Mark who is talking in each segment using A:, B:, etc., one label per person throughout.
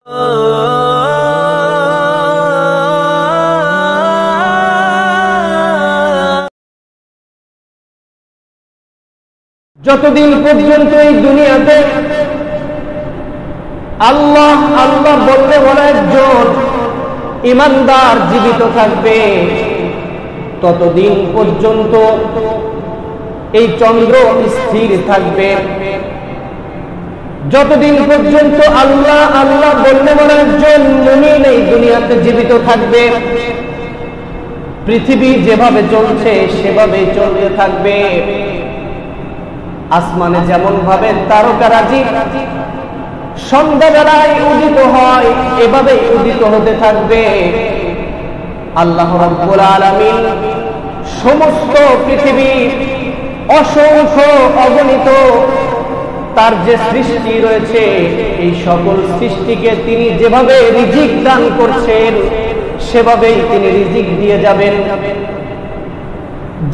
A: যতদিন পর্যন্ত এই দুনিয়াতে আল্লাহ আল্লাহ বলতে বলা একজন ঈমানদার জীবিত থাকবে, ততদিন পর্যন্ত এই চন্দ্র স্থির থাকবে। যতদিন পর্যন্ত আল্লাহ আল্লাহ বলতে বলা একজন মুমিন এই দুনিয়াতে জীবিত থাকবে, পৃথিবী যেভাবে চলছে সেভাবেই চলতে থাকবে। আসমানে যেমন ভাবে তারকারাজি সন্ধ্যাবেলায় উদিত হয়, এভাবেই উদিত হতে থাকবে। আল্লাহ রাব্বুল আলামিন সমস্ত পৃথিবী অসংখ্য অগণিত তার যে সৃষ্টি রয়েছে, এই সকল সৃষ্টিকে তিনি যেভাবে রিজিক দান করছেন সেভাবেই তিনি রিজিক দিয়ে যাবেন।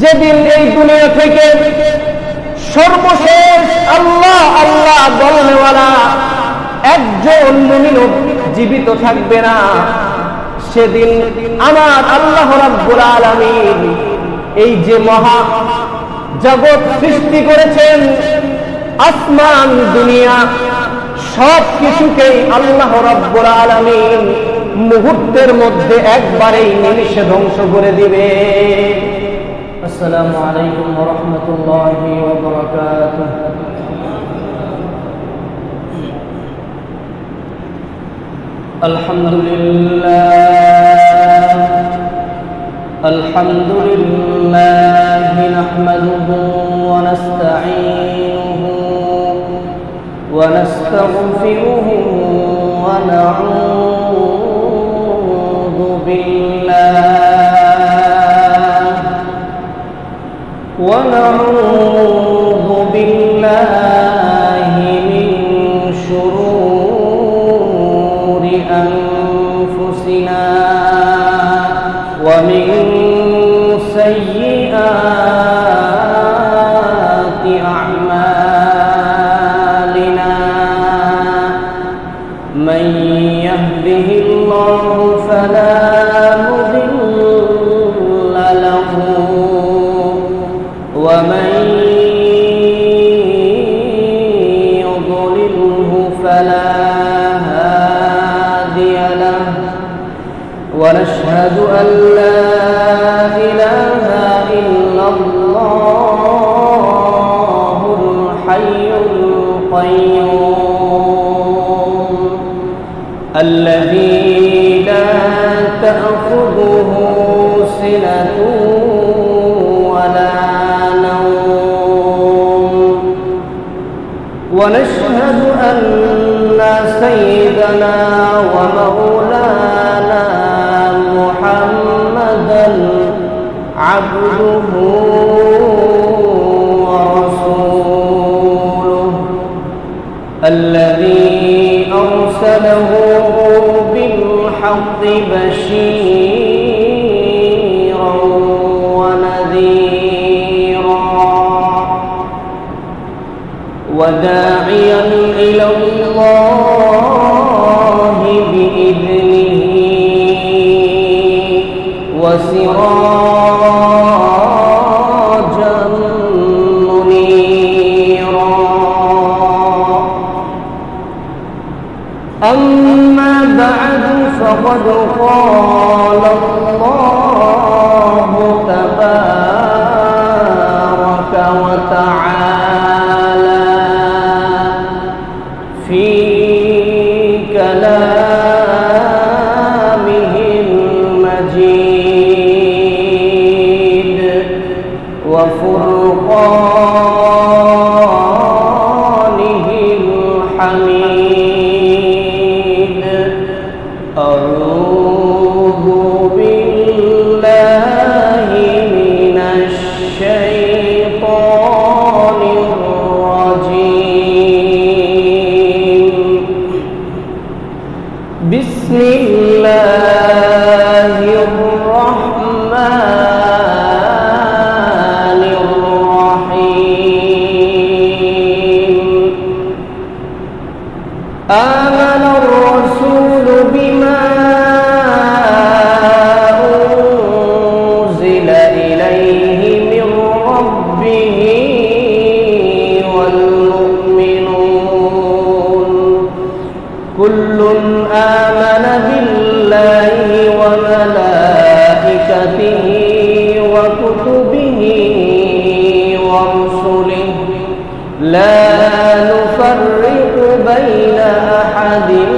A: যেদিন এই দুনিয়া থেকে সর্বশেষ আল্লাহ আল্লাহ বলনেওয়ালা একজন মুমিনও জীবিত থাকবে না, সেদিন আমার আল্লাহ রাব্বুল আলামিন এই যে মহা জগৎ সৃষ্টি করেছেন, আসমান দুনিয়া সব কিছুকেই আল্লাহ রাব্বুল আলামিন মুহূর্তের মধ্যে একবারেই নিমিষে ধ্বংস করে দিবে। আসসালামু আলাইকুম ওয়া রাহমাতুল্লাহি ওয়া বারাকাতুহু। আলহামদুলিল্লাহ নাহমাদুহু ওয়া নাস্তাঈনুহু ওয়া নাস্তাগফিরুহু ওয়া নাউযু বিল্লাহি ونعوذ بالله من شرور أنفسنا ومن سيئات أعمالنا من يهده الله فلا مضل له ومن يضلله فلا هادي له ونشهد أن لا إله إلا الله الحي القيوم الذي لا تأخذه سنة ولا ونشهد أن سيدنا ومولانا محمدا عبده ورسوله الذي أرسله بالحق بشيرا ونذيرا وداعيا إلى الله بإذنه وسراجا منيرا. أما بعد فقد قال الله تبارك وتعالى في كلامه المجيد وفرقانه الحميد. أعوذ بالله من الشيطان الرجيم. بسم الله الرحمن الرحيم. آمن الرسول কুল্লুন আমানা বিল্লাহি ওয়া মালাইকাতিহি ওয়া কুতুবিহি ওয়া রুসুলিহি লা নুফাররিকু বাইনা আহাদিন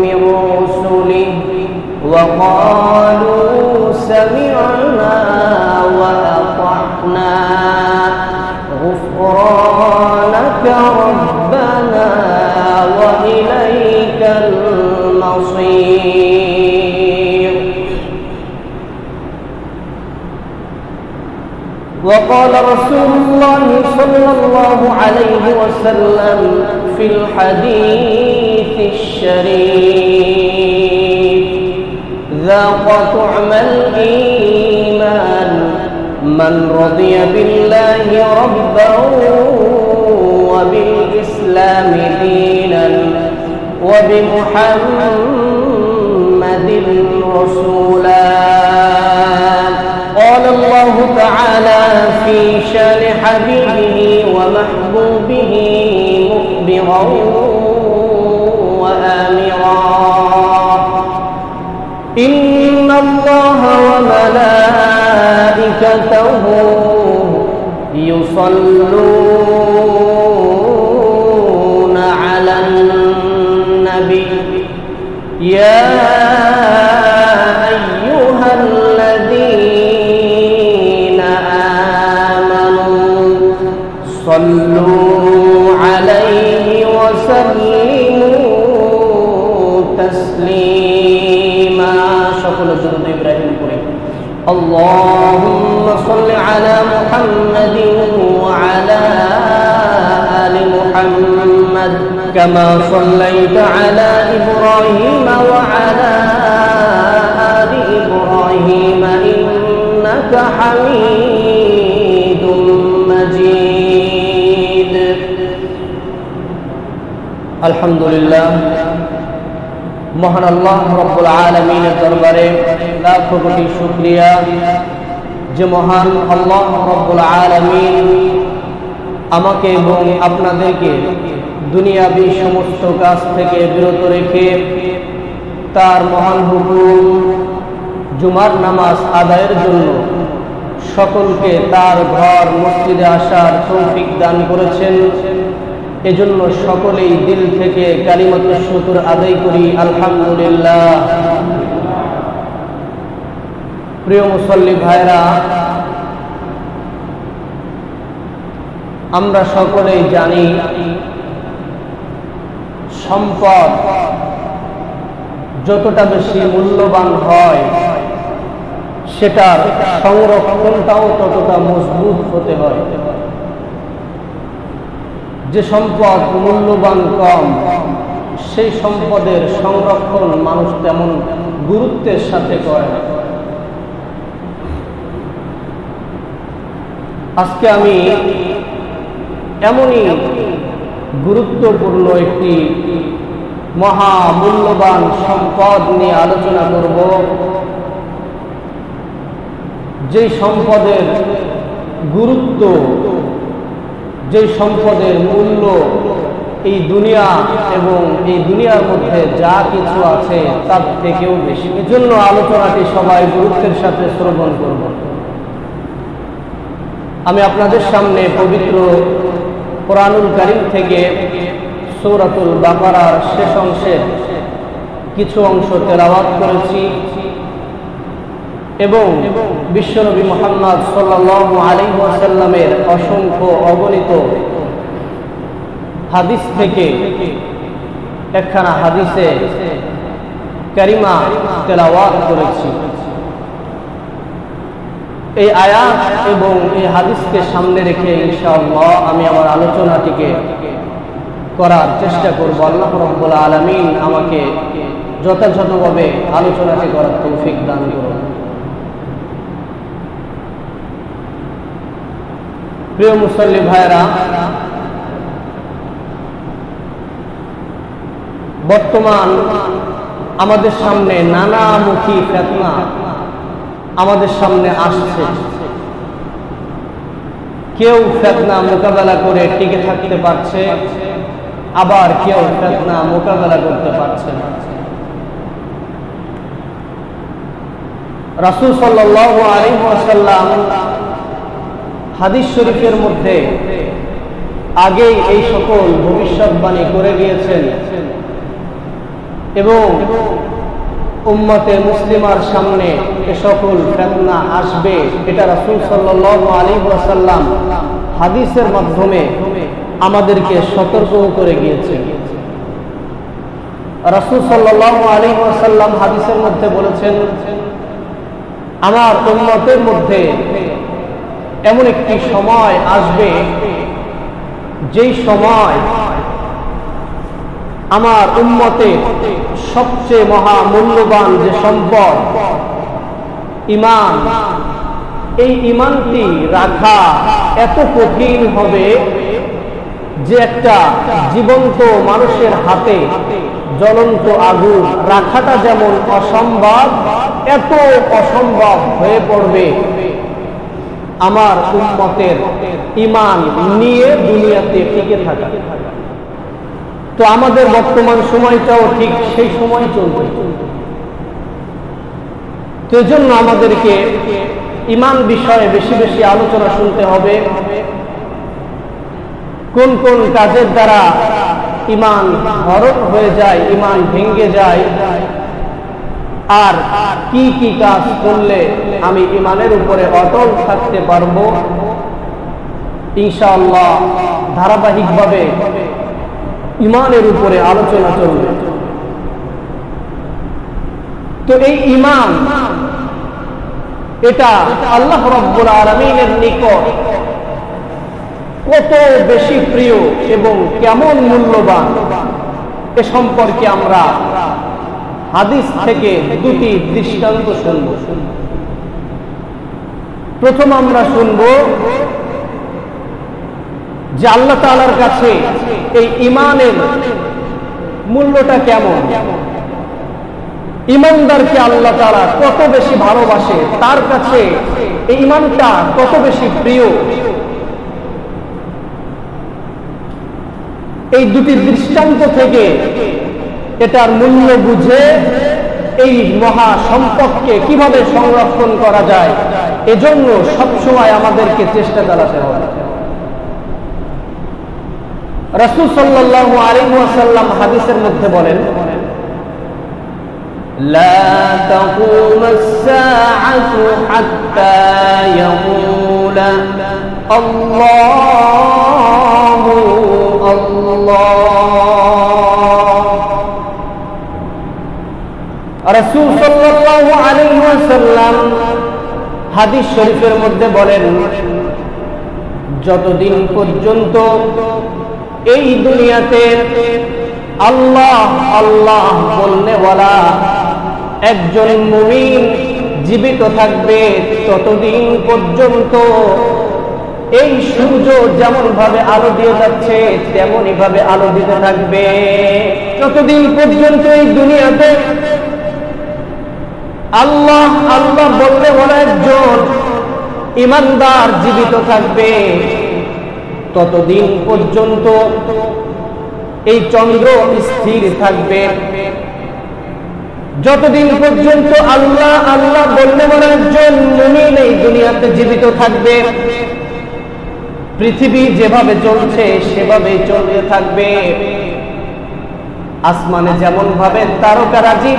A: মির রুসুলিহি ওয়া ক্বালু সামি'না ওয়া আতা'না গুফরানাকা রাব্বানা ওয়া ইলাইকাল মাসীর। وقال رسول الله صلى الله عليه وسلم في الحديث الشريف ذاق طعم الإيمان من رضي بالله ربا وبالإسلام دينا وبمحمد رسولا. قال الله تعالى في شان حبيبه ومحبوبه مخبرا وآمرا إن الله وملائكته يصلون على النبي يا أيها الذين آمنوا صلوا عليه وسلموا تسليما. شكرا لله إبراهيم الكريم. اللهم صل على محمد وعلى آل محمد كما صليت على إبراهيم وعلى آل إبراهيم إنك حميد مجيد. الحمد لله. মহান আল্লাহ রব্বুল আলামিনের দরবারে লাখ কোটি শুকরিয়া যে মহান আল্লাহ রব্বুল আলামিন আমাকে এবং আপনাদেরকে দুনিয়াবী সমস্ত কাজ থেকে বিরত রেখে তার মহান হুকুম জুমার নামাজ আদায়ের জন্য সকলকে তার ঘর মসজিদে আসার তৌফিক দান করেছেন। এজন্য সকলেই দিল থেকে কালিমাতুশ শুকর আদায় করি আলহামদুলিল্লাহ। প্রিয় মুসল্লি ভাইরা, আমরা সকলেই জানি সম্পদ যতটা বেশি মূল্যবান হয় সেটার সংরক্ষণটাও ততটা মজবুত হতে হয়। যে সম্পদ মূল্যবান কম সেই সম্পদের সংরক্ষণ মানুষ তেমন গুরুত্বের সাথে করে না। আজকে আমি এমনই গুরুত্বপূর্ণ একটি মহা মূল্যবান সম্পদ নিয়ে আলোচনা করব, যে সম্পদের গুরুত্ব, যে সম্পদের মূল্য এই দুনিয়া এবং এই দুনিয়ার মধ্যে যা কিছু আছে তার থেকেও বেশি। এজন্য আলোচনাটি সবাই গুরুত্বের সাথে শ্রবণ করব। আমি আপনাদের সামনে পবিত্র কোরআনুল কারীম থেকে সূরাতুল বাকারার শেষ অংশের কিছু অংশ তেলাওয়াত করেছি এবং বিশ্বনবী মুহাম্মদ সাল্লাল্লাহু আলাইহি ওয়াসাল্লামের অসংখ্য অগণিত হাদিস থেকে একখানা হাদিসে কারিমা তেলাওয়াত করেছি। এই আয়াত এবং এই হাদিসকে সামনে রেখে ইনশাআল্লাহ আমি আমার আলোচনাটিকে করার চেষ্টা করব। আল্লাহ রাব্বুল আলামিন আমাকে যথাযথভাবে আলোচনাটি করার তৌফিক দান করুন। প্রিয় মুসল্লি ভাইরা, বর্তমান আমাদের সামনে নানামুখী ফিতনা আমাদের সামনে আসছে। কেউ ফিতনা মোকাবেলা করে টিকে থাকতে পারছে, আবার কেউ ফিতনা মোকাবেলা করতে পারছে না। রাসূল সাল্লাল্লাহু আলাইহি ওয়াসাল্লাম হাদিস শরীফের মধ্যে আগেই এই সকল ভবিষ্যৎবাণী করে গিয়েছেন এবং উম্মতে মুসলিমার সামনে এ সকল ফিতনা আসবে এটা রাসূল সাল্লাল্লাহু আলাইহি ওয়াসাল্লাম হাদিসের মাধ্যমে আমাদেরকে সতর্ক করে গিয়েছেন। রাসূল সাল্লাল্লাহু আলাইহি ওয়াসাল্লাম হাদিসের মধ্যে বলেছেন, আমার উম্মতের মধ্যে এমন একটি সময় আসবে যেই সময় আমার উম্মতের সবচেয়ে মহামূল্যবান যে সম্পদ ঈমান, এই ঈমানটি রাখা এত কঠিন হবে যে একটা জীবন্ত মানুষের হাতে জ্বলন্ত আগুন রাখাটা যেমন অসম্ভব, এত অসম্ভব হয়ে পড়বে আমার উম্মতের ঈমান নিয়ে দুনিয়াতে টিকে থাকা। তো আমাদের বর্তমান সময়টাও ঠিক সেই সময় চলবে। তো এজন্য আমাদেরকে ঈমান বিষয়ে বেশি বেশি আলোচনা শুনতে হবে। কোন কোন কাজের দ্বারা ঈমান হরণ হয়ে যায়, ঈমান ভেঙে যায়, আর কি কি কাজ করলে আমি ঈমানের উপরে অটল থাকতে পারবো, ইনশাআল্লাহ ধারাবাহিকভাবে ঈমানের উপরে আলোচনা চলবে। তো এই ঈমান এটা আল্লাহ রাব্বুল আলামিনের নিকট কত বেশি প্রিয় এবং কেমন মূল্যবান এ সম্পর্কে আমরা হাদিস থেকে দুটি দৃষ্টান্ত শুনব। প্রথম আমরা শুনব যে আল্লাহ তাআলার কাছে এই ঈমানের মূল্যটা কেমন, ঈমানদারকে আল্লাহ তাআলা কত বেশি ভালোবাসে, তার কাছে এই ঈমানটা কত বেশি প্রিয়। এই দুটি দৃষ্টান্ত থেকে এটার মূল্য বুঝে এই মহা সম্পদকে কিভাবে সংরক্ষণ করা যায়, এজন্য সবসময় আমাদেরকে চেষ্টা চালাতে হবে। রাসূল সাল্লাল্লাহু আলাইহি ওয়াসাল্লাম হাদিসের মধ্যে বলেন, লা তাকুমুস সাআতু হাত্তা ইয়াকুলা আল্লাহু আল্লাহ। রাসূল সাল্লাল্লাহু আলাইহি ওয়াসাল্লাম হাদিস শরীফের মধ্যে বলেন, যতদিন পর্যন্ত এই দুনিয়াতে আল্লাহ আল্লাহ বলনেওয়ালা একজন মুমিন জীবিত থাকবে, ততদিন পর্যন্ত এই সূর্য যেমন ভাবে আলো দিয়ে যাচ্ছে তেমনই ভাবে আলো দিতে থাকবে। যতদিন পর্যন্ত এই দুনিয়াতে আল্লাহ আল্লাহ বলনেওয়ালা একজন ঈমানদার জীবিত থাকবে, ততদিন পর্যন্ত এই চন্দ্র স্থির থাকবে। যতদিন পর্যন্ত আল্লাহ আল্লাহ বলনেওয়ালা একজন মুমিন এই দুনিয়াতে জীবিত থাকবে, পৃথিবী যেভাবে চলছে সেভাবেই চলতে থাকবে। আসমানে যেমন ভাবে তারকারাজি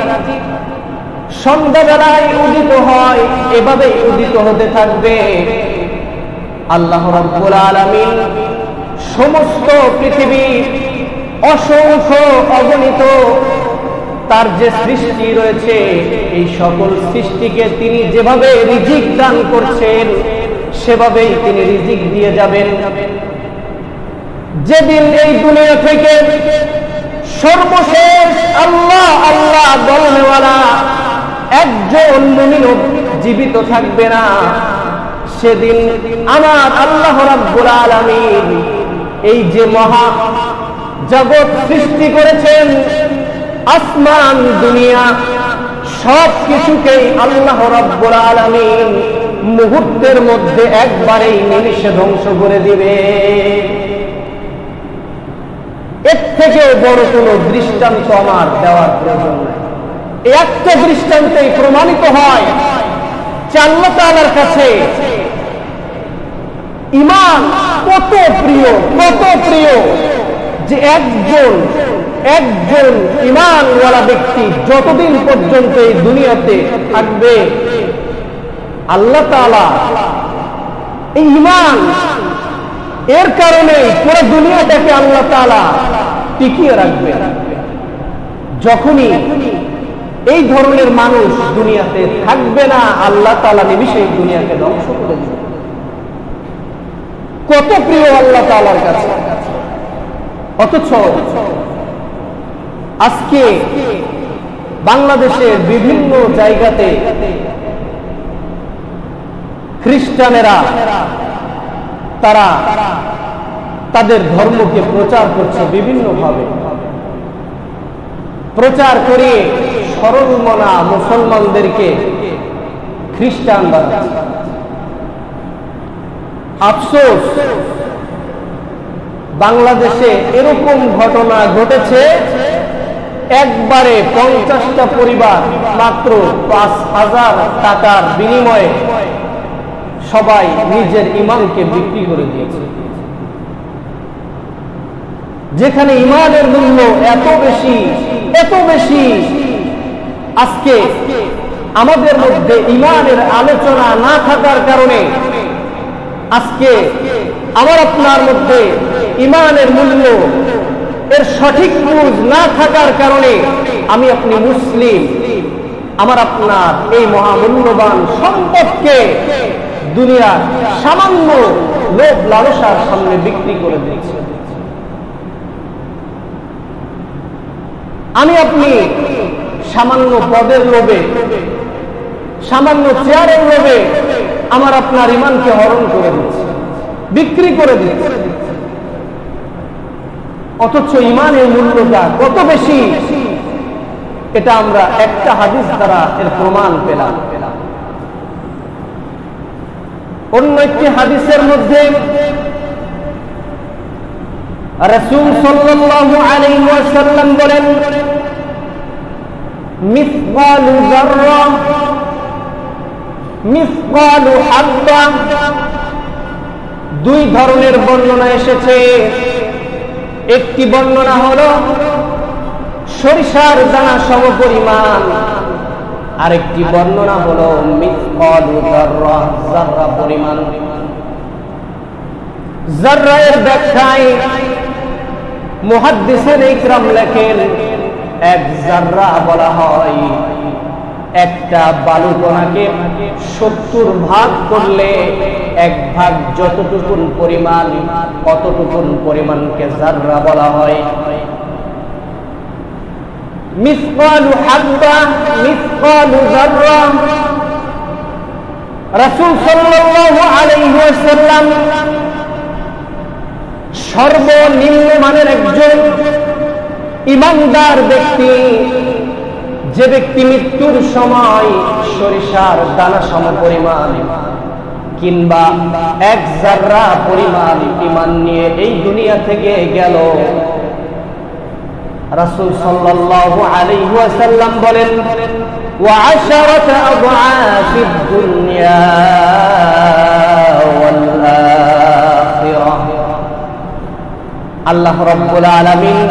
A: সন্ধ্যাবেলায় উদিত হয়, এভাবেই উদিত হতে থাকবে। আল্লাহ রাব্বুল আলামিন সমস্ত পৃথিবী অসংখ্য অগণিত তার যে সৃষ্টি রয়েছে, এই সকল সৃষ্টিকে তিনি যেভাবে রিজিক দান করছেন সেভাবেই তিনি রিজিক দিয়ে যাবেন। যেদিন এই দুনিয়া থেকে সর্বশেষ আল্লাহ আল্লাহ বলনেওয়ালা একজন মুমিনও জীবিত থাকবে না, সেদিন আমার আল্লাহ রাব্বুল আলামিন এই যে মহা জগৎ সৃষ্টি করেছেন, আসমান দুনিয়া সব কিছুকেই আল্লাহ রাব্বুল আলামিন মুহূর্তের মধ্যে একবারেই নিমিষে ধ্বংস করে দিবে। এর থেকেও বড় কোনো দৃষ্টান্ত আমার দেওয়ার প্রয়োজন নেই। এই একটা দৃষ্টান্তেই প্রমাণিত হয় যে আল্লাহ তাআলার কাছে ঈমান কত প্রিয়, যে একজন ঈমানওয়ালা ব্যক্তি যতদিন পর্যন্ত এই দুনিয়াতে থাকবে, আল্লাহ তাআলা এই ঈমান এর কারণে পুরো দুনিয়াটাকে আল্লাহ তাআলা টিকিয়ে রাখবে। যখনই এই ধরনের মানুষ দুনিয়াতে থাকবে না, আল্লাহ তাআলা নিমিষেই দুনিয়াকে ধ্বংস করে দিবে। কত প্রিয় আল্লাহ তাআলার কাছে। অথচ আজকে বাংলাদেশের বিভিন্ন জায়গাতে খ্রিস্টানেরা তারা তাদের ধর্মকে প্রচার করছে বিভিন্নভাবে, প্রচার করে সরল মনা মুসলমানদেরকে খ্রিস্টান বানাচ্ছে। আফসোস, বাংলাদেশে এরকম ঘটনা ঘটেছে, একবারে 50টা পরিবার মাত্র 5,000 টাকার বিনিময়ে সবাই নিজের ঈমানকে বিক্রি করে দিয়েছে। যেখানে ঈমানের মূল্য এত বেশি, আজকে আমাদের মধ্যে ঈমানের আলোচনা না থাকার কারণে, আজকে আমার আপনার মধ্যে ঈমানের মূল্য এর সঠিক বুঝ না থাকার কারণে আমি আপনি মুসলিম, আমার আপনার এই মহামূল্যবান সম্পদকে দুনিয়ার সামান্য লোভ লালসার সামনে বিক্রি করে দিয়েছে। আমি আপনি সামান্য পদের লোভে, সামান্য চেয়ারের লোভে আমার আপনার ঈমানকে হরণ করে দিচ্ছে, বিক্রি করে দিচ্ছে। অথচ ঈমানের মূল্যটা কত বেশি, এটা আমরা একটা হাদিস দ্বারা এর প্রমাণ পেলাম। অন্য একটি হাদিসের মধ্যে রাসূল সাল্লাল্লাহু আলাইহি ওয়াসাল্লাম বলেন, মিসকালু যাররা মিসকালু হাব্বা, দুই ধরনের বর্ণনা এসেছে। একটি বর্ণনা হলো সরিষার দানা সমপরিমাণ, আরেকটি বর্ণনা হলো মিসকালু যাররা, যাররা পরিমাণ। যাররা এর ব্যাখ্যায় মুহাদ্দিসিন ইকরাম লেখেন, এক যাররা বলা হয় একটা বালুকণাকে 70 ভাগ করলে এক ভাগ যতটুকুন পরিমাণ, অতটুকুন পরিমাণকে যাররা বলা হয়। মিসকালু হাব্বা, মিসকালু যাররা। রাসূল সাল্লাল্লাহু আলাইহি ওয়াসাল্লাম সর্বনিম্ন মানের একজন ঈমানদার ব্যক্তি, যে ব্যক্তি মৃত্যুর সময় সরিষার দানা সমপরিমাণ কিংবা এক যাররা পরিমাণ ঈমান নিয়ে এই দুনিয়া থেকে গেল, রাসূল সাল্লাল্লাহু আলাইহি ওয়াসাল্লাম বলেন, ওয়া আশারাত আদআফিদ দুনিয়া ওয়াল আখিরাহ। আল্লাহ রাব্বুল আলামিন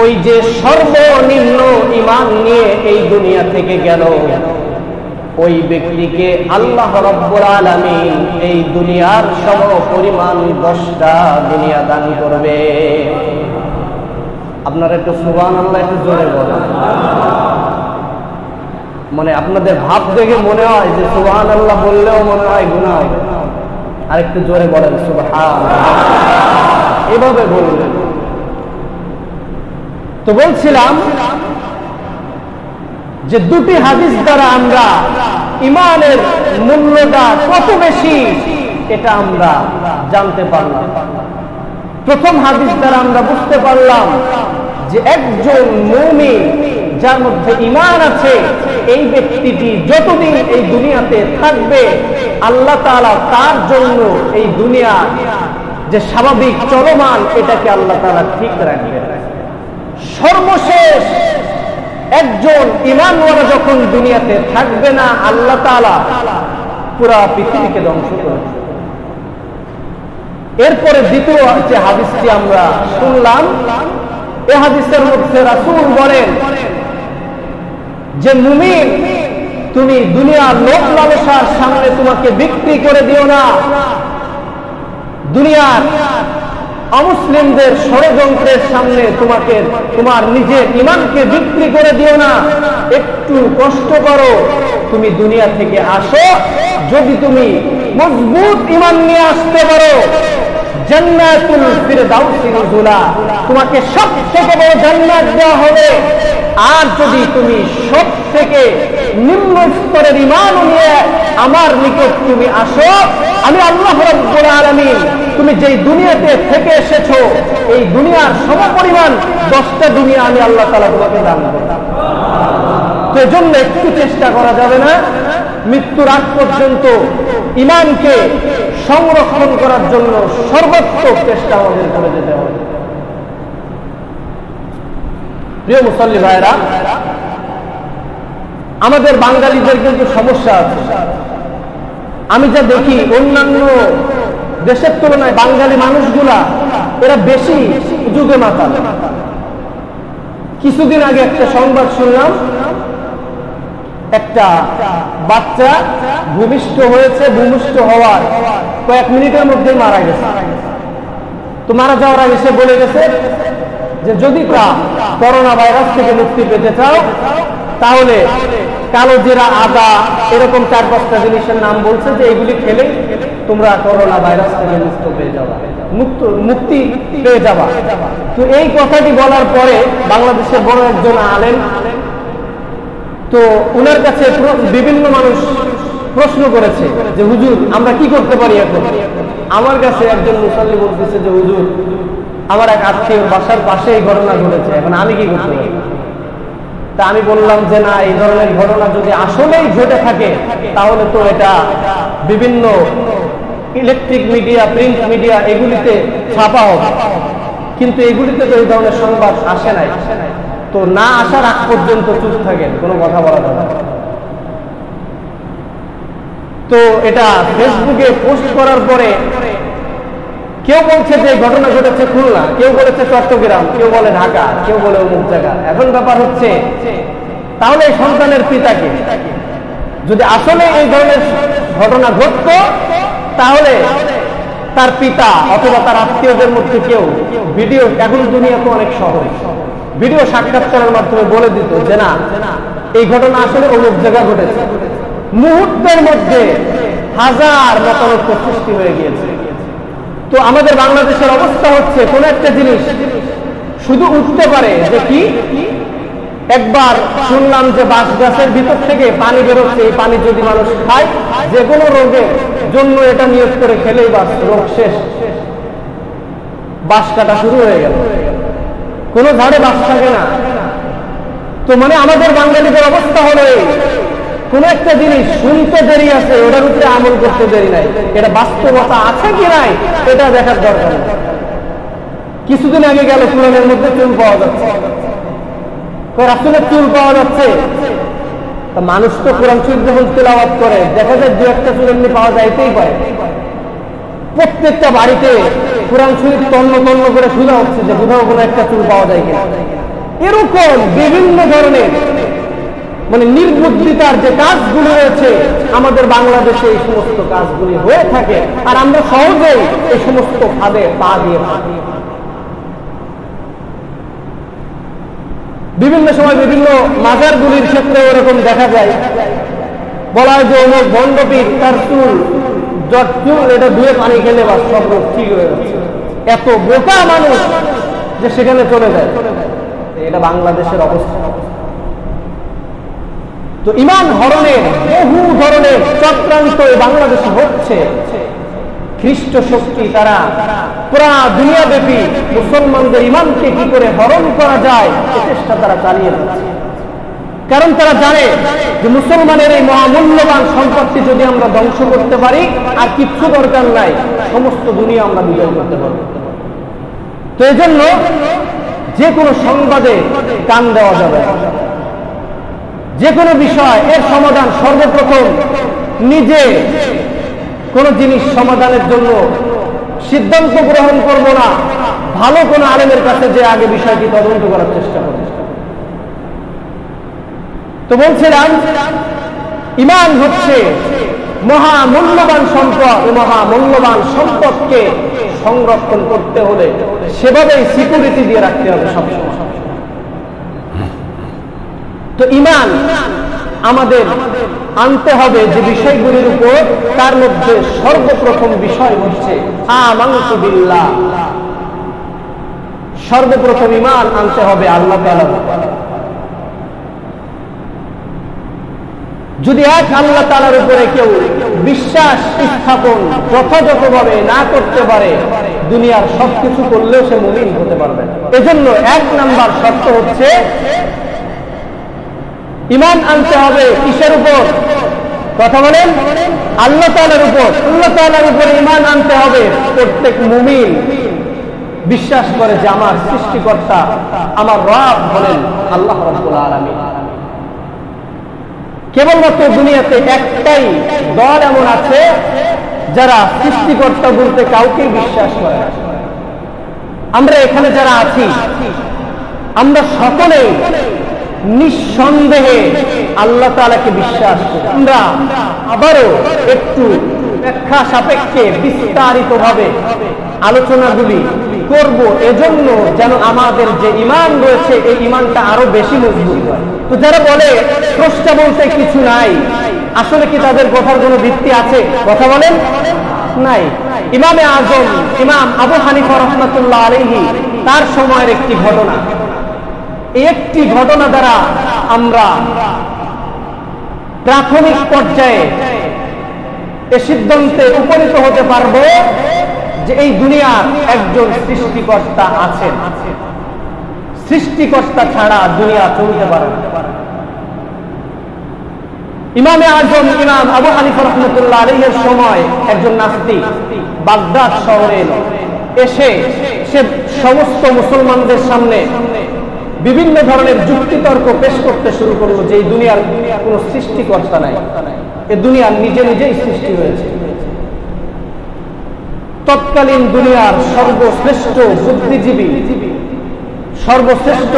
A: ওই যে সর্বনিম্ন ঈমান নিয়ে এই দুনিয়া থেকে গেল, ওই ব্যক্তিকে আল্লাহ রাব্বুল আলামিন এই দুনিয়ার সমপরিমাণ 10টা দুনিয়া দান করবে। আপনারা একটু সুবহানাল্লাহ একটু জোরে বলেন। মানে আপনাদের ভাব দেখে মনে হয় যে সুবহানাল্লাহ বললেও মনে হয় গুনাহ হবে। আর একটু জোরে বলেন সুবহানাল্লাহ, এভাবে বলবেন। তো বলছিলাম যে দুটি হাদিস দ্বারা আমরা ঈমানের মূল্যটা কত বেশি এটা আমরা জানতে পারলাম। প্রথম হাদিস দ্বারা আমরা বুঝতে পারলাম যে একজন মুমিন যার মধ্যে ঈমান আছে, এই ব্যক্তিটি যতদিন এই দুনিয়াতে থাকবে আল্লাহ তাআলা তার জন্য এই দুনিয়া যে স্বাভাবিক চলমান এটাকে আল্লাহ তাআলা ঠিক রাখবেন। সর্বশেষ একজন ঈমানওয়ালা যখন দুনিয়াতে থাকবে না, আল্লাহ তাআলা পুরা পৃথিবীকে ধ্বংস করবে। এরপরে দ্বিতীয় যে হাদিসটি আমরা শুনলাম, এই হাদিসের মধ্যে রাসূল বলেন যে মুমিন, তুমি দুনিয়ার লোভ লালসার সামনে তোমাকে বিক্রি করে দিও না, দুনিয়ার অমুসলিমদের ষড়যন্ত্রের সামনে তোমাকে তোমার নিজের ঈমানকে বিক্রি করে দিও না। একটু কষ্ট করো, তুমি দুনিয়া থেকে আসো। যদি তুমি মজবুত ঈমান নিয়ে আসতে পারো, জান্নাতুল ফিরদাউসি নুজুলা, তোমাকে সবথেকে বড় জান্নাত দেওয়া হবে। আর যদি তুমি সব থেকে নিম্ন স্তরের ঈমান নিয়ে আমার নিকট তুমি আসো, আমি আল্লাহ রাব্বুল আলামিন তুমি যেই দুনিয়াতে থেকে এসেছো এই দুনিয়ার সমপরিমাণ 10টা দুনিয়া আমি আল্লাহ তাআলা তোমাকে দান করব। তো এজন্য একটু চেষ্টা করা যাবে না, মৃত্যুর আগ পর্যন্ত ঈমানকে সংরক্ষণ করার জন্য সর্বোত্তম চেষ্টা আমাদের করে যেতে হবে। প্রিয় মুসল্লি ভাইরা, আমাদের বাঙালিদের কিন্তু সমস্যা আছে। আমি যা দেখি অন্যান্য দেশের তুলনায় বাঙালি মানুষগুলা এরা বেশি যুগে মাতাল। কিছুদিন আগে একটা সংবাদ শুনলাম, একটা বাচ্চা ভূমিষ্ঠ হয়েছে, ভূমিষ্ঠ হওয়ার কয়েক মিনিটের মধ্যে মারা গেছে। তো মারা যাওয়ার আগে সে বলে গেছে যে যদি করোনা ভাইরাস থেকে মুক্তি পেতে চাও তাহলে কালো জিরা, আদা, এরকম 4-5টা জিনিসের নাম বলছে যে এগুলি খেলে তোমরা করোনা ভাইরাস থেকে মুক্তি পেয়ে যাবা। তো এই কথাটি বলার পরে বাংলাদেশের বড় একজন আলেম, তো উনার কাছে বিভিন্ন মানুষ প্রশ্ন করেছে যে হুজুর আমরা কি করতে পারি এখন। আমার কাছে একজন মুসল্লি বলতেছে যে হুজুর আমার এক আত্মীয় বাসার পাশে এই ঘটনা ঘটেছে, এখন আমি কি করতে পারি। তা আমি বললাম যে না, এই ধরনের ঘটনা যদি আসলেই ঘটে থাকে তাহলে তো এটা বিভিন্ন ইলেকট্রিক মিডিয়া, প্রিন্ট মিডিয়া এগুলিতে ছাপা হবে, কিন্তু এগুলিতে তো এই ধরনের সংবাদ আসে নাই। তো না আসার আগ পর্যন্ত চুপ থাকেন, কোনো কথা বলা যাবে না। তো এটা ফেসবুকে পোস্ট করার পরে কেউ বলছে যে ঘটনা ঘটেছে খুলনা, কেউ বলেছে চট্টগ্রাম, কেউ বলে ঢাকা, কেউ বলে অমুক জায়গা। এখন ব্যাপার হচ্ছে তাহলে এই সন্তানের পিতাকে যদি আসলে এই ধরনের ঘটনা ঘটত তাহলে তার পিতা অথবা তার আত্মীয়দের মধ্যে কেউ ভিডিও, এখন দুনিয়া তো অনেক সহজ, ভিডিও সাক্ষাৎকারের মাধ্যমে বলে দিত যে না এই ঘটনা আসলে অমুক জায়গা ঘটেছে। মুহূর্তের মধ্যে হাজার মতানৈক্য সৃষ্টি হয়ে গিয়েছে। তো আমাদের বাংলাদেশের অবস্থা হচ্ছে কোন একটা জিনিস শুধু উঠতে পারে যে কি, একবার শুনলাম যে বাঁশ গাছের ভিতর থেকে পানি বেরোচ্ছে, এই পানি যদি মানুষ খায় যে কোনো রোগের জন্য এটা নিয়োগ করে খেলেই বাস রোগ শেষ, বাঁশ কাটা শুরু হয়ে গেল, কোনো ঝাড়ে বাঁশ থাকে না। তো মানে আমাদের বাঙালিদের অবস্থা হলো কোন একটা জিনিস শুনতে দেরি আছে, ওটার উপরে আমল করতে দেরি নাই। এটা বাস্তবতা আছে কি নাই এটা দেখার দরকার নেই। কিছুদিন আগে গেল কোরআনের মধ্যে চুল পাওয়া যাচ্ছে, রাসূলের চুল পাওয়া যাচ্ছে। মানুষ তো কোরআন শরীফ যখন তেলাওয়াত করে দেখা যায় 2-1টা চুল এমনি পাওয়া যাইতেই পারে। প্রত্যেকটা বাড়িতে কোরআন শরীফ তন্ন তন্ন করে শোনা হচ্ছে যে কোথাও কোনো একটা চুল পাওয়া যায় কিনা। এরকম বিভিন্ন ধরনের মানে নির্বুদ্ধিতার যে কাজগুলো রয়েছে আমাদের বাংলাদেশে, এই সমস্ত কাজগুলি হয়ে থাকে আর আমরা সহজেই এই সমস্ত ভাবে পা দিয়ে থাকি। বিভিন্ন সময় বিভিন্ন মাজারগুলির ক্ষেত্রে এরকম দেখা যায়, বলা হয় যে অমুক ভণ্ডপীর তার চুল এটা ধুয়ে পানি খেলে বা সব রোগ ঠিক হয়ে যাচ্ছে। এত বোকা মানুষ যে সেখানে চলে যায়। এটা বাংলাদেশের অবস্থা। তো ঈমান হরণের বহু ধরনের চক্রান্ত বাংলাদেশে হচ্ছে। খ্রিস্ট শক্তি তারা পুরা দুনিয়াব্যাপী মুসলমানদের ঈমানকে কি করে হরণ করা যায় এই চেষ্টা তারা চালিয়ে যাচ্ছে। কারণ তারা জানে যে মুসলমানের এই মহামূল্যবান সম্পত্তি যদি আমরা ধ্বংস করতে পারি আর কিচ্ছু দরকার নাই, সমস্ত দুনিয়া আমরা বিজয় করতে পারব। তো এই জন্য যে কোনো সংবাদে কান দেওয়া যাবে, যে কোনো বিষয় এর সমাধান সর্বপ্রথম নিজে কোনো জিনিস সমাধানের জন্য সিদ্ধান্ত গ্রহণ করব না, ভালো কোনো আলেমের কাছে যে আগে বিষয়টি তদন্ত করার চেষ্টা করব। তো বলছিলাম ঈমান হচ্ছে মহামূল্যবান সম্পদ। মহামূল্যবান সম্পদকে সংরক্ষণ করতে হলে সেভাবেই সিকিউরিটি দিয়ে রাখতে হবে সবসময়। তো ঈমান আমাদের আনতে হবে যে বিষয়গুলির উপর, তার মধ্যে সর্বপ্রথম বিষয় হচ্ছে আমানতু বিল্লাহ। সর্বপ্রথম ঈমান আনতে হবে আল্লাহ তাআলার উপর। যদি এক আল্লাহ তাআলার উপরে কেউ বিশ্বাস স্থাপন যথাযথভাবে না করতে পারে, দুনিয়ার সবকিছু করলেও সে মুমিন হতে পারবে না। এজন্য 1 নাম্বার শর্ত হচ্ছে ঈমান আনতে হবে কিসের উপর? কথা বলেন, আল্লাহ তাআলার উপর। আল্লাহ তাআলার উপর ঈমান আনতে হবে। প্রত্যেক মুমিন বিশ্বাস করে যে আমার সৃষ্টিকর্তা, আমার রব হলেন আল্লাহ রাব্বুল আলামিন। কেবলমাত্র দুনিয়াতে একটাই দল এমন আছে যারা সৃষ্টিকর্তা বলতে কাউকে বিশ্বাস করে। আমরা এখানে যারা আছি, আমরা সকলেই নিঃসন্দেহে আল্লাহ তাআলাকে বিশ্বাস করি। আমরা আবারও একটু ব্যাখ্যা সাপেক্ষে বিস্তারিতভাবে আলোচনাগুলি করব, এজন্য যেন আমাদের যে ঈমান রয়েছে এই ঈমানটা আরো বেশি মজবুত হয়। তো যারা বলে স্রষ্টা বলতে কিছু নাই, আসলে কি তাদের কথার কোনো ভিত্তি আছে? কথা বলেন, নাই। ইমামে আজম ইমাম আবু হানিফা রাহমাতুল্লাহ আলাইহি তার সময়ের একটি ঘটনা, এই একটি ঘটনা দ্বারা আমরা প্রাথমিক পর্যায়ে এ সিদ্ধান্তে উপনীত হতে পারবো যে এই দুনিয়ার একজন সৃষ্টিকর্তা আছেন। সৃষ্টিকর্তা ছাড়া দুনিয়া চলতে পারে না। ইমামে আজম ইমাম আবু হানিফা রাহমাতুল্লাহ আলাইহির সময় একজন নাস্তিক বাগদাদ শহরে এলো। এসে সে সমস্ত মুসলমানদের সামনে বিভিন্ন ধরনের যুক্তিতর্ক পেশ করতে শুরু করলো যে এই দুনিয়ার কোনো সৃষ্টিকর্তা নাই, এই দুনিয়া নিজে নিজেই সৃষ্টি হয়েছে। তৎকালীন দুনিয়ার সর্বশ্রেষ্ঠ বুদ্ধিজীবী, সর্বশ্রেষ্ঠ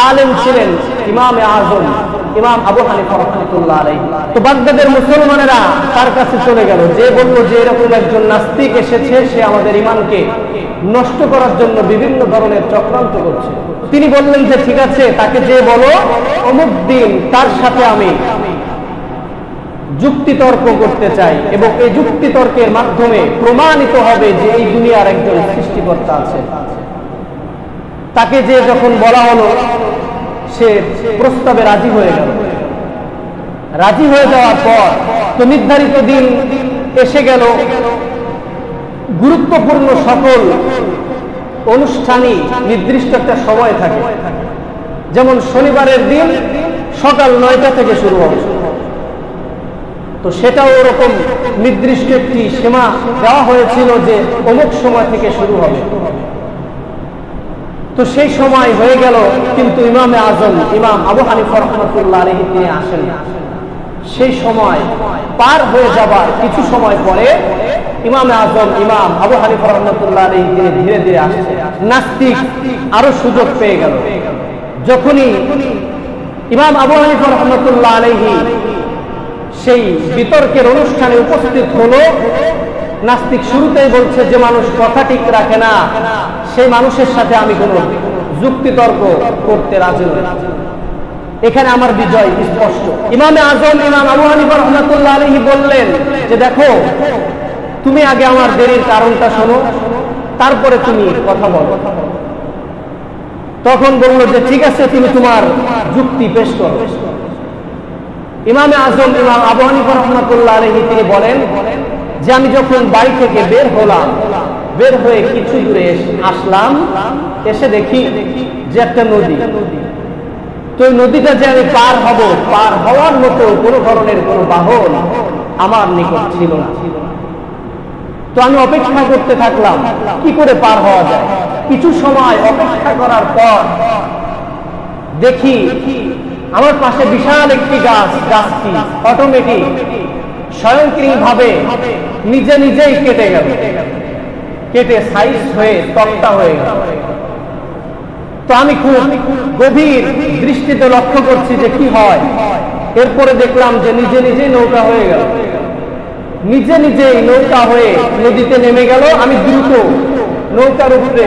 A: আলেম ছিলেন ইমামে আজম ইমাম আবু হানিফা রাহমাতুল্লাহ আলাইহি। তো বাগদাদের মুসলমানেরা তার কাছে চলে গেল, যে বলল যে এরকম একজন নাস্তিক এসেছে, সে আমাদের ঈমানকে নষ্ট করার জন্য বিভিন্ন ধরনের চক্রান্ত করছে। তিনি বললেন যে ঠিক আছে, তাকে যে বলো অমুক দিন তার সাথে আমি যুক্তিতর্ক করতে চাই, এবং এই যুক্তিতর্কের মাধ্যমে প্রমাণিত হবে যে এই দুনিয়ার একজন সৃষ্টিকর্তা আছে। তাকে যে যখন বলা হলো, সে প্রস্তাবে রাজি হয়ে গেল। রাজি হয়ে যাওয়ার পর তো নির্ধারিত দিন এসে গেল। গুরুত্বপূর্ণ সকল অনুষ্ঠানই নির্দিষ্ট একটা সময় থাকে, যেমন শনিবারের দিন সকাল 9টা থেকে শুরু হবে। তো সেটাও ওরকম নির্দিষ্ট একটি সীমা দেওয়া হয়েছিল যে অমুক সময় থেকে শুরু হবে। তো সেই সময় হয়ে গেল, কিন্তু ইমামে আজম ইমাম আবু হানিফা রাহমাতুল্লাহ আলাইহি তিনি আসেন না। সেই সময় পার হয়ে যাবার কিছু সময় পরে ইমামে আজম ইমাম আবু হানিফা রাহমাতুল্লাহ আলাইহি তিনি ধীরে ধীরে আসছে। নাস্তিক আরো সুযোগ পেয়ে গেল। যখনই ইমাম আবু হানিফা রাহমাতুল্লাহ আলাইহি সেই বিতর্কের অনুষ্ঠানে উপস্থিত হলো, নাস্তিক শুরুতেই বলছে যে মানুষ কথা ঠিক রাখে না, সেই মানুষের সাথে আমি কোনো যুক্তিতর্ক করতে রাজি নই। এখানে আমার বিজয় স্পষ্ট। ইমামে আজম ইমাম আবু হানিফা রাহমাতুল্লাহ আলাইহি বললেন যে দেখো, তুমি আগে আমার দেরির কারণটা শোনো, তারপরে তুমি কথা বলো। তখন বললো যে ঠিক আছে, তুমি তোমার যুক্তি পেশ করো। ইমামে আজম ইমাম আবু হানিফা রাহমাতুল্লাহ আলাইহি তিনি বলেন যে আমি যখন বাড়ি থেকে বের হলাম, বের হয়ে কিছু দূরে আসলাম, এসে দেখি যে একটা নদী, তো এই নদীটা যে আমি পার হব, পার হওয়ার মতো কোনো ধরনের কোনো বাহন আমার নিকট ছিল না। তো আমি অপেক্ষা করতে থাকলাম কি করে পার হওয়া যায়। কিছু সময় অপেক্ষা করার পর দেখি আমার পাশে বিশাল একটি গাছটি অটোমেটিক স্বয়ংক্রিয়ভাবে নিজে নিজেই কেটে গেল, কেটে সাইজ হয়ে তক্তা হয়ে গেল। তো আমি খুব গভীর দৃষ্টিতে লক্ষ্য করছি যে কি হয়। এরপরে দেখলাম যে নিজে নিজেই নৌকা হয়ে গেল, নিজে নিজেই নৌকা হয়ে নদীতে নেমে গেল। আমি দ্রুত নৌকার উপরে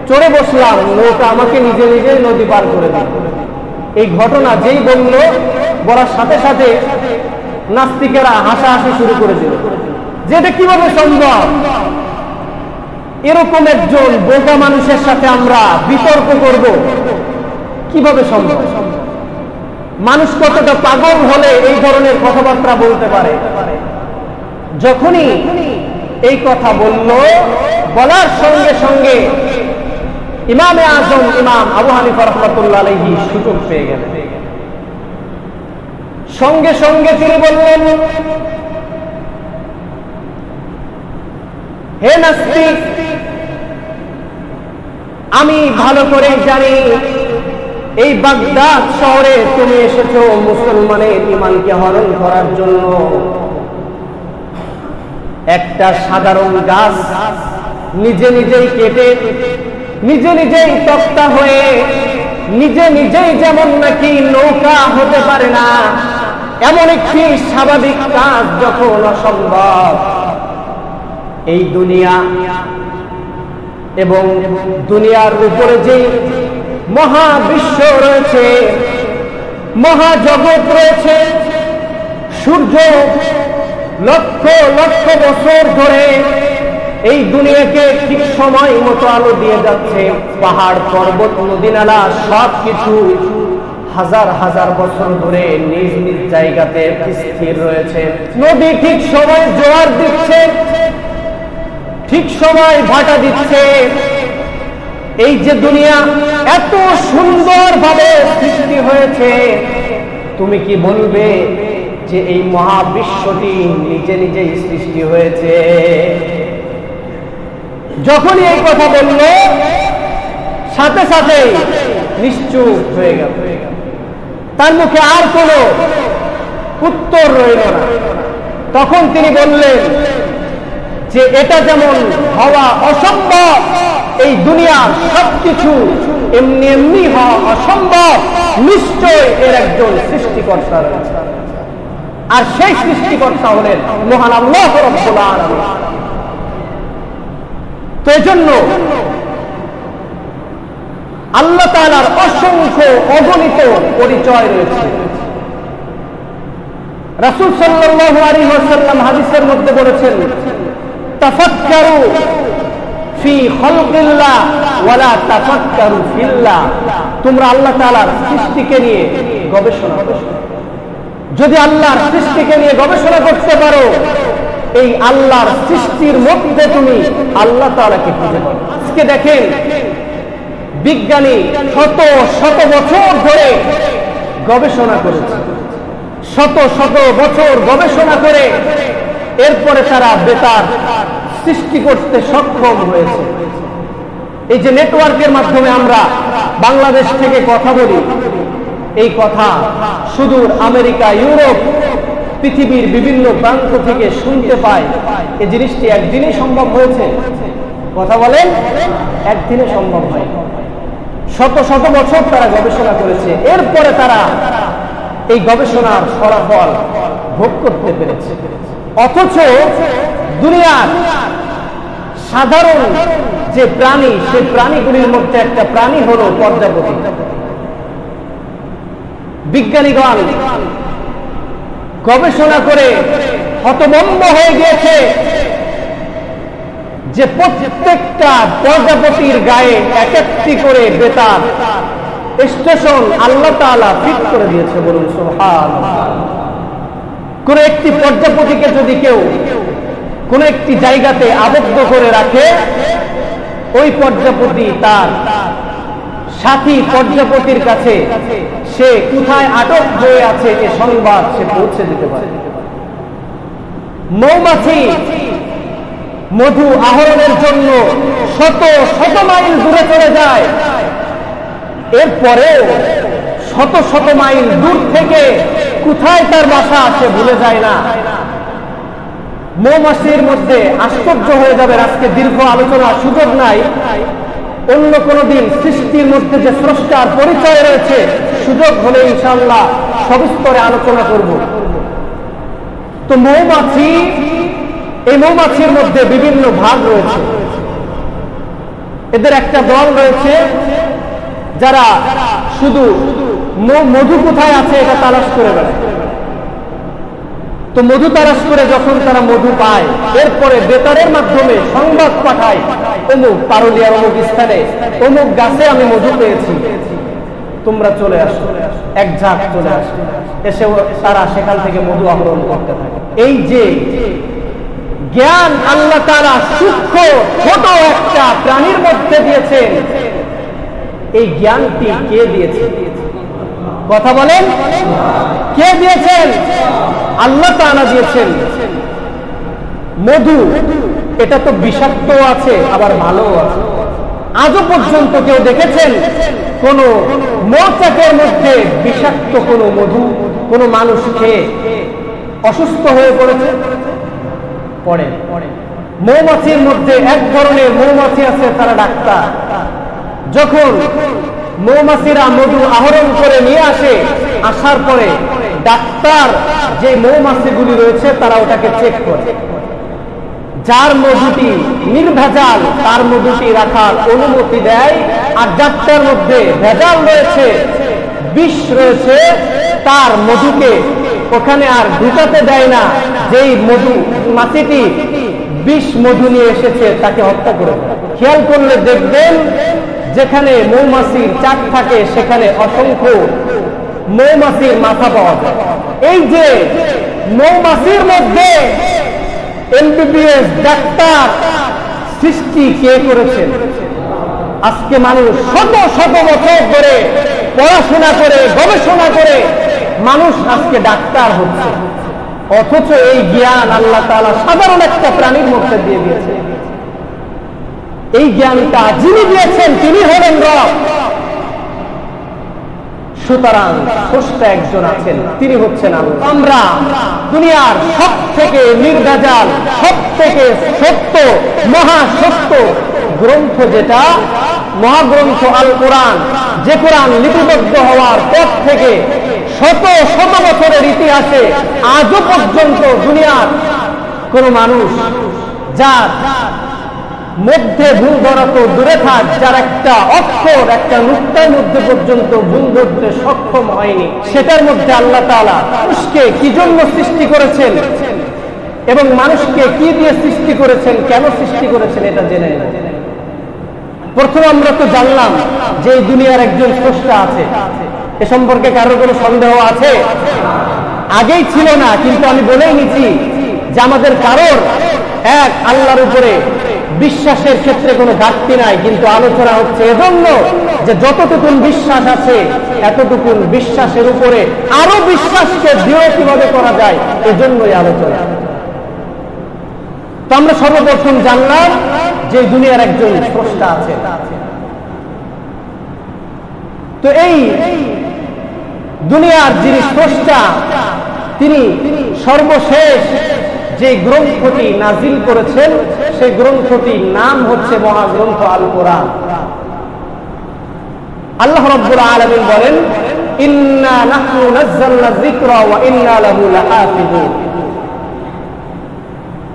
A: চড়ে বসলাম, নৌকা আমাকে নিজে নিজেই নদী পার করে দিল। এই ঘটনা যেই বলল, বলার সাথে সাথে নাস্তিকেরা হাসাহাসি শুরু করে দিল যে এটা কিভাবে সম্ভব। এরকম একজন বোকা মানুষের সাথে আমরা বিতর্ক করব, কিভাবে সম্ভব? মানুষ কতটা পাগল হলে এই ধরনের কথাবার্তা বলতে পারে। যখনই এই কথা বলল, বলার সঙ্গে সঙ্গে ইমামে আজম ইমাম আবু হানিফা রাহমাতুল্লাহ আলাইহি সুযোগ পেয়ে গেলেন। সঙ্গে সঙ্গে তিনি বললেন, হে নাস্তিক, আমি ভালো করে জানি এই বাগদাদ শহরে তুমি এসেছো মুসলমানের ঈমানকে হরণ করার জন্য। একটা সাধারণ গাছ নিজে নিজেই কেটে নিজে নিজেই তক্তা হয়ে নিজে নিজেই যেমন নাকি নৌকা হতে পারে না, এমন একটি স্বাভাবিক কাজ যখন অসম্ভব, এই দুনিয়া এবং দুনিয়ার উপরে যে মহাবিশ্ব রয়েছে, মহাজগৎ রয়েছে, সূর্য লক্ষ লক্ষ বছর ধরে এই দুনিয়াকে ঠিক সময় মতো আলো দিয়ে যাচ্ছে। পাহাড় পর্বত নদী নালা সবকিছু হাজার হাজার বছর ধরে নিজ নিজ জায়গাতে স্থির রয়েছে। নদী ঠিক সময় জোয়ার দিচ্ছে, ঠিক সময় ভাটা দিচ্ছে। এই যে দুনিয়া এত সুন্দরভাবে সৃষ্টি হয়েছে, তুমি কি বলবে যে এই মহাবিশ্বটি নিজে নিজেই সৃষ্টি হয়েছে? যখনই এই কথা বলল, সাথে সাথে নিশ্চুপ হয়ে গেল, তার মুখে আর কোনো উত্তর রইল না। তখন তিনি বললেন যে এটা যেমন হওয়া অসম্ভব, এই দুনিয়ার সবকিছু এমনি এমনি হওয়া অসম্ভব, নিশ্চয় এর একজন সৃষ্টিকর্তা রয়েছে, আর সেই সৃষ্টিকর্তা হলেন মহান আল্লাহ রাব্বুল আলামিন। তো এজন্য আল্লাহ তাআলার অসংখ্য অগণিত পরিচয় রয়েছে। রাসূল সাল্লাল্লাহু আলাইহি ওয়াসাল্লাম হাদিসের মধ্যে বলেছেন, তাফাক্কারু ফি খালকিল্লাহ ওয়ালা তাফাক্কারু ফিল্লাহ। তোমরা আল্লাহ তাআলার সৃষ্টিকে নিয়ে গবেষণা করো। যদি আল্লাহর সৃষ্টিকে নিয়ে গবেষণা করতে পারো, এই আল্লাহর সৃষ্টির মধ্যে তুমি আল্লাহ তাআলাকে খুঁজে পাবে। আজকে দেখেন, বিজ্ঞানী শত শত বছর ধরে গবেষণা করেছে, শত শত বছর গবেষণা করে এরপরে তারা বেতার সৃষ্টি করতে সক্ষম হয়েছে। এই যে নেটওয়ার্কের মাধ্যমে আমরা বাংলাদেশ থেকে কথা বলি, এই কথা সুদূর আমেরিকা, ইউরোপ, পৃথিবীর বিভিন্ন প্রান্ত থেকে শুনতে পায়। এই জিনিসটি একদিনই সম্ভব হয়েছে? কথা বলেন, একদিনে সম্ভব হয়। শত শত বছর তারা গবেষণা করেছে, এরপরে তারা এই গবেষণার ফলাফল ভোগ করতে পেরেছে। অথচ দুনিয়ার সাধারণ যে প্রাণী, সেই প্রাণীগুলির মধ্যে একটা প্রাণী হলো প্রজাপতি। বিজ্ঞানীগণ গবেষণা করে হতভম্ব হয়ে গিয়েছে যে প্রত্যেকটা প্রজাপতির গায়ে এক একটি করে বেতার স্টেশন আল্লাহ তাআলা ফিট করে দিয়েছে। বলুন সুবহানাল্লাহ। কোন একটি প্রজাপতিকে যদি কেউ কোন একটি জায়গাতে আবদ্ধ করে রাখে, ওই প্রজাপতি তার সাথী প্রজাপতির কাছে সে কোথায় আটক হয়ে আছে এ সংবাদ সে পৌঁছে দিতে পারে। মৌমাছি মধু আহরণের জন্য শত শত মাইল দূরে চলে যায়, এরপরেও শত শত মাইল দূর থেকে কোথায় তার বাসা সে ভুলে যায় না। মৌমাছির মধ্যে আশ্চর্য হয়ে যাবে, আজকে দীর্ঘ আলোচনার সুযোগ নাই, অন্য কোনো দিন সৃষ্টির মধ্যে যে স্রষ্টার পরিচয় রয়েছে সুযোগ হলে ইনশাআল্লাহ সবিস্তরে আলোচনা করব। তো মৌমাছি, এই মৌমাছির মধ্যে বিভিন্ন ভাগ রয়েছে। এদের একটা দল রয়েছে যারা শুধু মধু কোথায় আছে এটা তালাশ করে বেড়ায়। তো মধু তালাশ করে যখন তারা মধু পায়, এরপরে বেতারের মাধ্যমে সংবাদ পাঠায়, অমুক পারুলিয়ার অমুক স্থানে অমুক গাছে আমি মধু পেয়েছি, তোমরা চলে আসো, এক ঝাঁক চলে আসো। এসে তারা সেখান থেকে মধু আহরণ করতে থাকে। এই যে জ্ঞান আল্লাহ তাআলা সূক্ষ্ম ছোট একটা প্রাণীর মধ্যে দিয়েছেন, এই জ্ঞানটি কে দিয়েছে? কথা বলেন, কে দিয়েছেন? আল্লাহ তাআলা দিয়েছেন। মধু এটা তো বিষাক্ত আছে আবার ভালো আছে। আজও পর্যন্ত কেউ দেখেছেন কোন মৌচাকের মধ্যে বিষাক্ত কোন মধু কোন মানুষ খেয়ে অসুস্থ হয়ে পড়েছে? পড়ে। মৌমাছির মধ্যে এক ধরনের মৌমাছি আছে, তারা ডাক্তার। যখন মৌমাছিরা মধু আহরণ করে নিয়ে আসে, আসার পরে ডাক্তার যে মৌমাছিগুলি রয়েছে তারা ওটাকে চেক করে, যার মধুটি নির্ভেজাল তার মধুটি রাখার অনুমতি দেয়, আর যারটার মধ্যে ভেজাল রয়েছে, বিষ রয়েছে, তার মধুকে ওখানে আর ঢুকাতে দেয় না। যেই মধু মাছিটি বিষ মধু নিয়ে এসেছে তাকে হত্যা করে। খেয়াল করলে দেখবেন যেখানে মৌমাছির চাক থাকে সেখানে অসংখ্য মৌমাছির মাথা পাওয়া যায়। এই যে মৌমাছির মধ্যে এমবিবিএস ডাক্তার সৃষ্টি কে করেছেন? আজকে মানুষ শত শত বছর ধরে পড়াশোনা করে গবেষণা করে মানুষ আজকে ডাক্তার হচ্ছে, অথচ এই জ্ঞান আল্লাহ তাআলা সাধারণ একটা প্রাণীর মধ্যে দিয়ে দিয়েছে। এই জ্ঞানটা যিনি দিয়েছেন তিনি হলেন রব। সুতরাং স্রষ্টা একজন আছেন, তিনি হচ্ছেন আল্লাহ। আমরা দুনিয়ার সব থেকে নির্ভেজাল, সব থেকে সত্য, মহাসত্য গ্রন্থ যেটা মহাগ্রন্থ আল কোরআন, যে কোরআন লিপিবদ্ধ হওয়ার পর থেকে শত শত বছরের ইতিহাসে আজও পর্যন্ত দুনিয়ার কোন মানুষ যার মধ্যে ভুল ধরা তো দূরে থাক, যার একটা অক্ষর একটা নুক্তার মধ্যে পর্যন্ত ভুল ধরতে সক্ষম হয়নি, সেটার মধ্যে আল্লাহ তাআলা মানুষকে কি জন্য সৃষ্টি করেছেন এবং মানুষকে কি দিয়ে সৃষ্টি করেছেন, কেন সৃষ্টি করেছেন এটা জেনে নেব। প্রথম আমরা তো জানলাম যে এই দুনিয়ার একজন স্রষ্টা আছে, এ সম্পর্কে কারোর কোনো সন্দেহ আছে? আগেই ছিল না, কিন্তু আমি বলেই নিচ্ছি যে আমাদের কারোর এক আল্লাহর উপরে বিশ্বাসের ক্ষেত্রে কোনো ঘাটতি নাই, কিন্তু আলোচনা হচ্ছে এজন্য যে যতটুকুন বিশ্বাস আছে এতটুকুন বিশ্বাসের উপরে আরো বিশ্বাসকে দৃঢ় কিভাবে করা যায়, এজন্যই আলোচনা। তো আমরা সর্বপ্রথম জানলাম যে দুনিয়ার একজন স্রষ্টা আছে। তো এই দুনিয়ার যিনি স্রষ্টা, তিনি সর্বশেষ যে গ্রন্থটি নাজিল করেছেন সেই গ্রন্থটির নাম হচ্ছে মহাগ্রন্থ আল কোরআন। আল্লাহ রাব্বুল আলামিন বলেন, ইন্না নাহনু নাযালনা যিকরা ওয়া ইন্না লাহু লাহাফিজুন।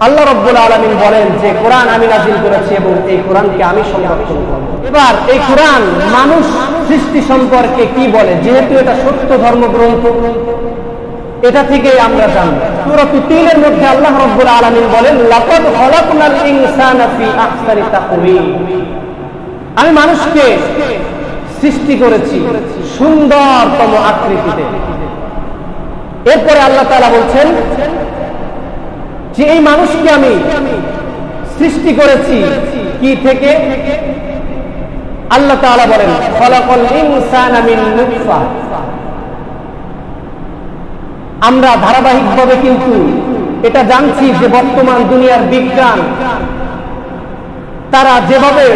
A: আল্লাহ রাব্বুল আলামিন বলেন যে কোরআন আমি নাজিল করেছি এবং এই কোরআনকে আমি সংরক্ষণ করব। এবার এই কোরআন মানুষ সৃষ্টি সম্পর্কে কি বলে, যেহেতু এটা সত্য ধর্মগ্রন্থ, এটা থেকে আমরা জানব। সূরা ৩ এর মধ্যে আল্লাহ রাব্বুল আলামিন বলেন, লাকাদ খালাকনাল ইনসানা ফি আহসানি তাকওয়িম। আমি মানুষকে সৃষ্টি করেছি সুন্দরতম আকৃতিতে। এরপরে আল্লাহ তাআলা বলছেন যে এই মানুষকে আমি সৃষ্টি করেছি কি থেকে? আল্লাহ তাআলা বলেন, খালাকাল ইনসানা মিন নুতফা। আমরা ধারাবাহিকভাবে কিন্তু এটা জানছি যে বর্তমান দুনিয়ার বিজ্ঞান তারা যেভাবে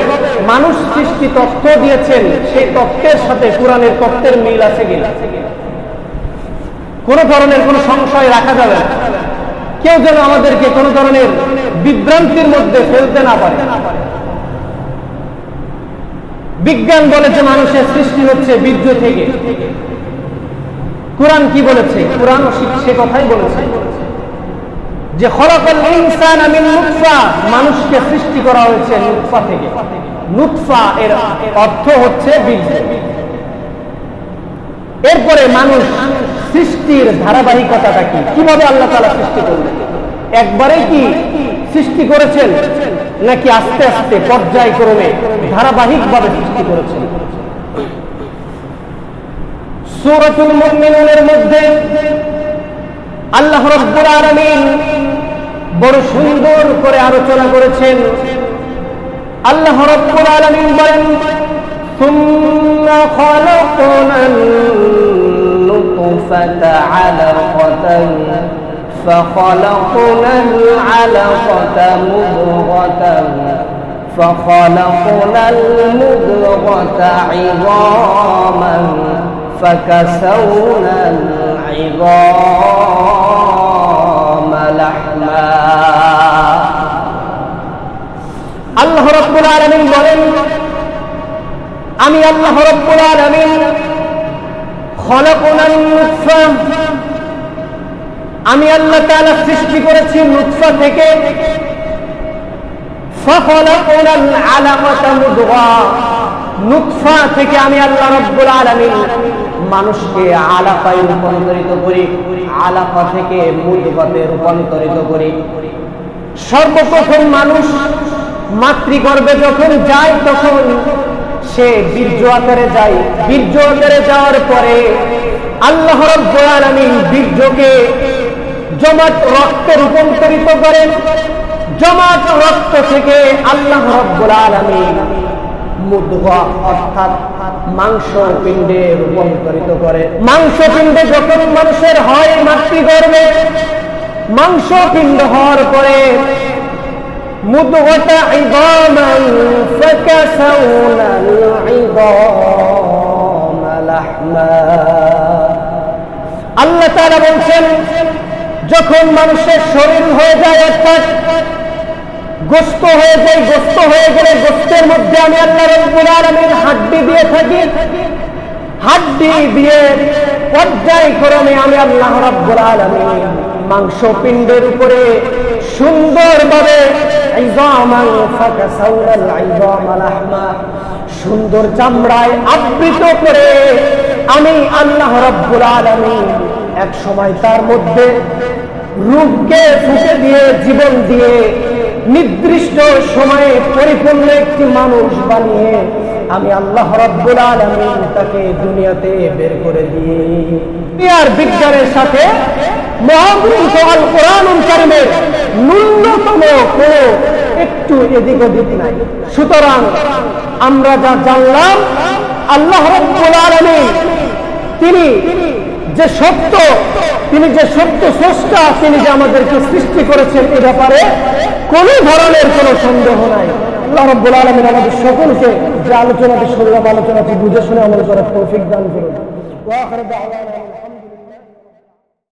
A: মানুষ সৃষ্টি তথ্য দিয়েছেন সেই তথ্যের সাথে কোরআনের তথ্যের মিল আছে কিনা কোন ধরনের কোনো সংশয় রাখা যাবে না। কেউ যেন আমাদেরকে কোন ধরনের বিভ্রান্তির মধ্যে ফেলতে না পারে। বিজ্ঞান বলে যে মানুষের সৃষ্টি হচ্ছে বীর্য থেকে, কোরআন কি বলেছে? কোরআন সে কথাই বলেছে যে খলাকাল ইনসানা মিন নুতফা, মানুষকে সৃষ্টি করা হয়েছে নুতফা থেকে। নুতফা এর অর্থ হচ্ছে বীর্য। এরপরে মানুষ সৃষ্টির ধারাবাহিকতাটা কি, কিভাবে আল্লাহ তাআলা সৃষ্টি করলেন? একবারে কি সৃষ্টি করেছেন নাকি আস্তে আস্তে পর্যায়ক্রমে ধারাবাহিকভাবে সৃষ্টি করেছেন? সূরাতুল মুমিনুনের মধ্যে আল্লাহ রাব্বুল আলামিন বড় সুন্দর করে আলোচনা করেছেন। আল্লাহ রাব্বুল আলামিন বলেন, সুম্মা খালাকনান নুতফাতা আলাকাতান ফাখালাকনাল আলাকাতা মুদগাতান ফাখালাকনাল মুদগাতা ইযামান ফাকাসাওনাল ইযামা লাহমা। আল্লাহ রাব্বুল আলামিন বলেন, আমি আল্লাহ রাব্বুল আলামিন খলাকনান নুতফা, আমি আল্লাহ তাআলা সৃষ্টি করেছি নুতফা থেকে। ফাখালাকনাল আলাকাতা মুদগা, নুতফা থেকে আমি আল্লাহ রাব্বুল আলামিন মানুষকে আলাকায় রূপান্তরিত করি, আলাকা থেকে মুদগাতে রূপান্তরিত করি। সর্বপ্রথম মানুষ মাতৃগর্ভে যখন যায় তখন সে বীর্য আকারে যায়। বীর্য আকারে যাওয়ার পরে আল্লাহ রাব্বুল আলামিন বীর্যকে জমাট রক্তে রূপান্তরিত করেন। জমাট রক্ত থেকে আল্লাহ রাব্বুল আলামিন মুদগা অর্থাৎ মাংস পিণ্ডে রূপান্তরিত করে। মাংস পিণ্ডে যখন মানুষের হয় মাতৃগর্ভে, মাংস পিণ্ড হওয়ার পরে মুদগাতা ইযামান ফাকাসাওনাল ইযামা লাহমা। আল্লাহ তাআলা বলছেন, যখন মানুষের শরীর হয়ে যায় অর্থাৎ গোশত হয়ে যায়, গোশত হয়ে গেলে গোশতের মধ্যে আমি আল্লাহ রাব্বুল আলামিন হাড্ডি দিয়ে থাকি। হাড্ডি দিয়ে পর্যায়ক্রমে আমি আল্লাহ রাব্বুল আলামিন মাংস পিণ্ডের উপরে সুন্দরভাবে ইযামান ফাকাসাওনাল ইযামা লাহমা, সুন্দর চামড়ায় আবৃত করে আমি আল্লাহ রাব্বুল আলামিন এক সময় তার মধ্যে রূহকে ফুঁকে দিয়ে জীবন দিয়ে নির্দিষ্ট সময়ে পরিপূর্ণ একটি মানুষ বানিয়ে আমি আল্লাহ রাব্বুল আলামিন তাকে দুনিয়াতে বের করে দিই। আর বিজ্ঞানের সাথে মহাগ্রন্থ আল কোরআনুল কারীমের ন্যূনতম কোনো একটু এদিক ওদিক নাই। সুতরাং আমরা যা জানলাম, আল্লাহ রাব্বুল আলামিন তিনি যে সত্য, তিনি যে সত্য স্রষ্টা, তিনি যে আমাদেরকে সৃষ্টি করেছেন এ ব্যাপারে কোন ধরনের কোনো সন্দেহ নাই। আল্লাহ রাব্বুল আলামিন আমাদের সকলকে যে আলোচনাটি শুনলাম, আলোচনাটি বুঝে শুনে আমল করার তৌফিক দান করুন। ওয়া আখিরু দাওয়ানা